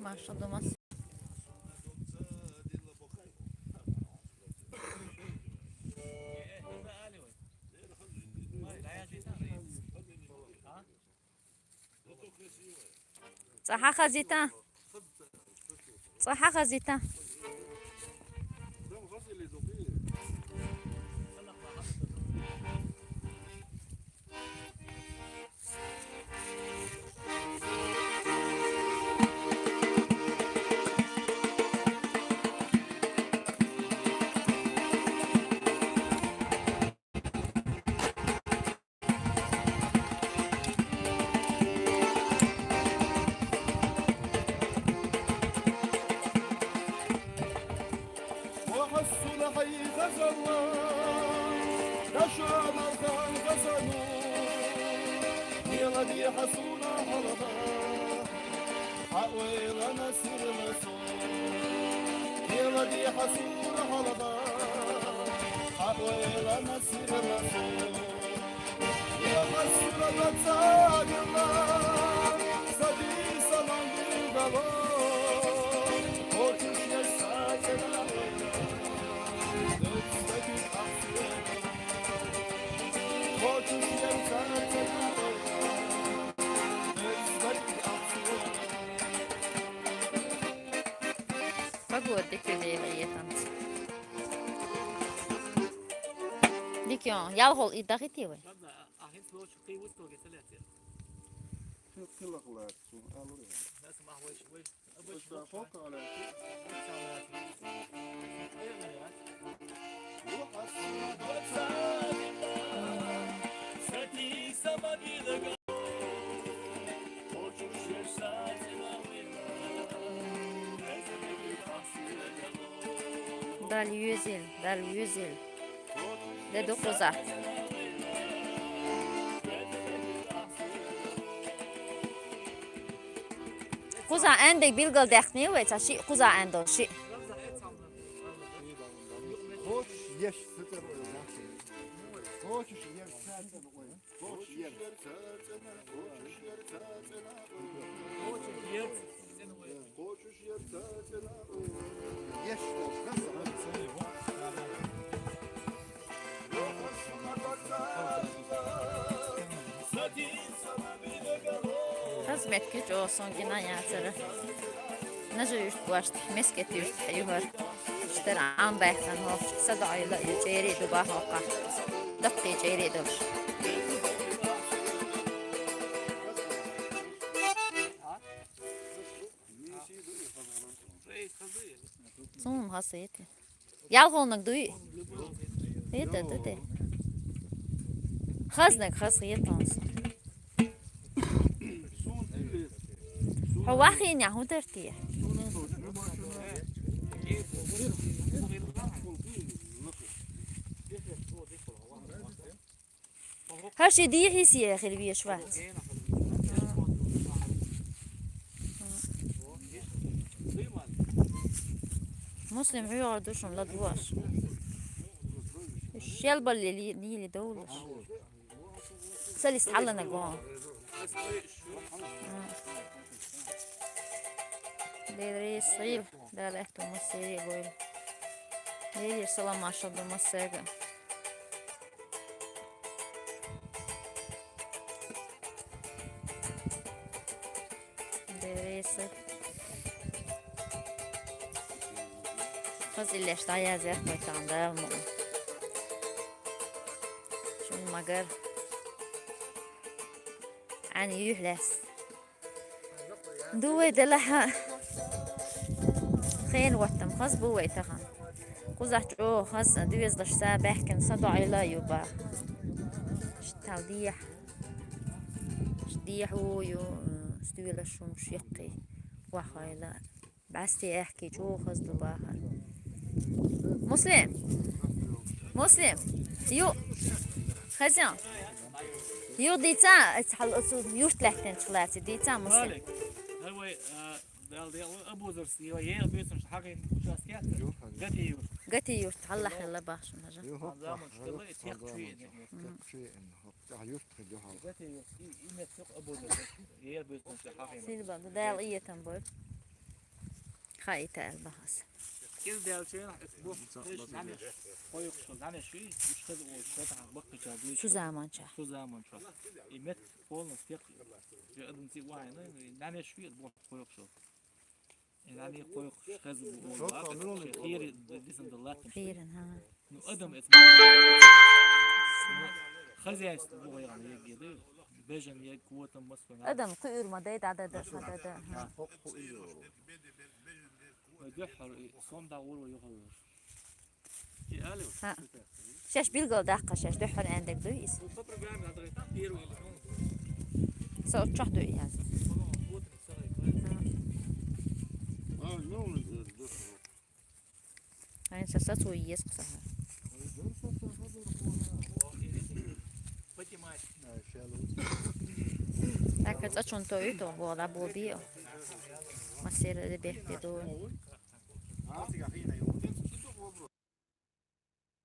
maşallah mas. صحة خزيتا صحة خزيتا دي حصونا هلبا حقويلا نسير مسون يلا دي حصونا هلبا حقويلا نسير مسون يا مسير بتاج الله صدي سلام بالغلو وتش يساكنا نفسك أحسن وتش يساكنا Погода кюлеге танц. Дикион, ялгол и дагитивы. Dal 100 yıl, dal 100 yıl. De 9'a. Kuza عندك بيلقى دخني وتشي kuza عنده شيء. Yes, ستر Hoş yer sen hoş yer Yes, Hizmet güç olsun yine yatırı. Nece yurt başta mesket yurt hayvar. İşte an behten hof sadayla yeri duba hoka. Dakti yeri dur. Son hasiyeti. Yalğonluk duy. Dedi. Xaznak hasiyet olsun. هو أخي يهو درتيه her şey diye hisiye خلي شوات مسلم يقعد وشون لا دواش الشلبة اللي دولش سلس علنا جوان Deri sayıl, deri tu masiri boyl. Deri salam aşağıda masaya. Deri sayıl. Fazilleş daha yazar koytanda mı? Şun magar. Ani yuhlas. Duve de laha. خين وتم خز بوي تخن قزحت او خز دويز دشتا بحكن صدع لا يبا شتاوديح شديح ويو استوي لشم شيقي وخايلا بعستي احكي جو خز دباخر مسلم يو خزان يو ديتا اتحل يوش لحتن شلاتي ديتا مسلم قتي يورت الله يلا باش نجا سيلبا دال ايه تنبول Hayt el bahas. Gel delçeyin bu yani koyuk şu yani şu üç kez o şu da bakacağız. Şu zamança. Şu zaman çok. İmet polnos tek. Ya adım si vay ne yani şu bu koyuk şu. Yani koyuk kez bu. Çok anır oluyor. Here listen the Latin. Birin ha. No adam es. Хозяйство bu yani yedi. Bejen ye kuvatın masfına. Adam kuyurma deydi adadı. Ha. Hop iyi olur. Göhür sonda vuru yuhur. Ki alo. Ha. Şaş bir gol dakika şaş düşür endek duy. Sonra ben adresa piero ile. Saat çok duy yaz. Ha ne olur? Hani sasa soy yes kısa. Понимаешь. Так это чон то и то было бобио. Масера de bekle do. Ha?